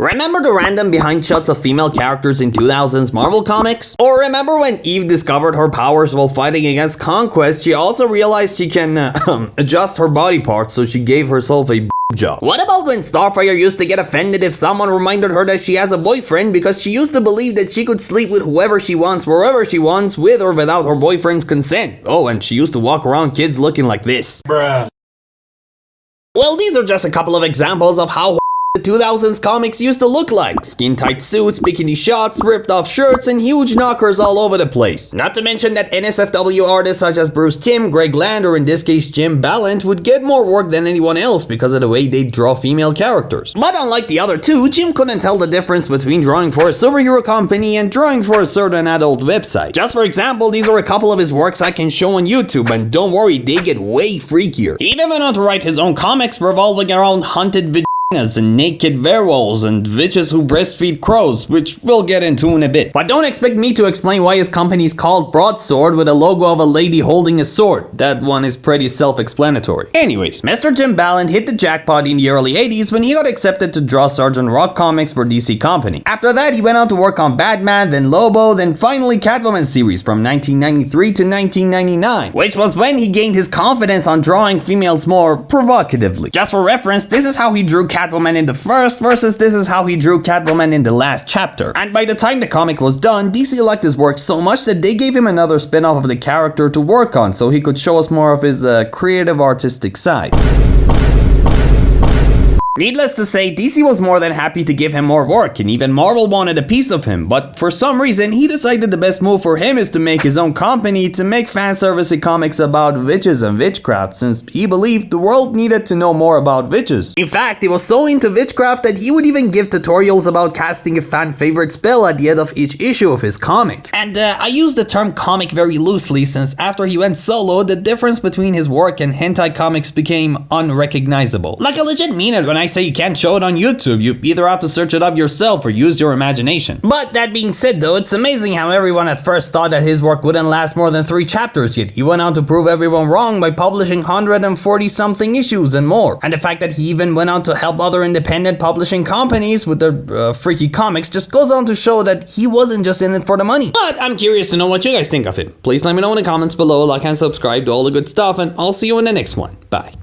Remember the random behind shots of female characters in 2000s Marvel comics? Or remember when Eve discovered her powers while fighting against Conquest? She also realized she can adjust her body parts, so she gave herself a job. What about when Starfire used to get offended if someone reminded her that she has a boyfriend because she used to believe that she could sleep with whoever she wants, wherever she wants, with or without her boyfriend's consent? Oh, and she used to walk around kids looking like this. Bruh. Well, these are just a couple of examples of how the 2000s comics used to look like. Skin-tight suits, bikini shots, ripped-off shirts, and huge knockers all over the place. Not to mention that NSFW artists such as Bruce Timm, Greg Land, or in this case Jim Balent would get more work than anyone else because of the way they draw female characters. But unlike the other two, Jim couldn't tell the difference between drawing for a superhero company and drawing for a certain adult website. Just for example, these are a couple of his works I can show on YouTube, and don't worry, they get way freakier. He even went on to write his own comics revolving around hunted and naked werewolves and witches who breastfeed crows, which we'll get into in a bit. But don't expect me to explain why his company is called Broadsword with a logo of a lady holding a sword. That one is pretty self-explanatory. Anyways, Mr. Jim Balent hit the jackpot in the early 80s when he got accepted to draw Sergeant Rock comics for DC Company. After that, he went on to work on Batman, then Lobo, then finally Catwoman series from 1993 to 1999, which was when he gained his confidence on drawing females more provocatively. Just for reference, this is how he drew Catwoman in the first versus this is how he drew Catwoman in the last chapter. And by the time the comic was done, DC liked his work so much that they gave him another spin-off of the character to work on so he could show us more of his creative artistic side. Needless to say, DC was more than happy to give him more work, and even Marvel wanted a piece of him, but for some reason, he decided the best move for him is to make his own company to make fan-servicey comics about witches and witchcraft, since he believed the world needed to know more about witches. In fact, he was so into witchcraft that he would even give tutorials about casting a fan-favorite spell at the end of each issue of his comic. And I use the term comic very loosely, since after he went solo, the difference between his work and hentai comics became unrecognizable. Like, I legit mean it when I say you can't show it on YouTube. You either have to search it up yourself or use your imagination. But that being said though, it's amazing how everyone at first thought that his work wouldn't last more than 3 chapters, yet he went on to prove everyone wrong by publishing 140 something issues and more. And the fact that he even went on to help other independent publishing companies with their freaky comics just goes on to show that he wasn't just in it for the money. But I'm curious to know what you guys think of it. Please let me know in the comments below, like and subscribe to all the good stuff, and I'll see you in the next one. Bye.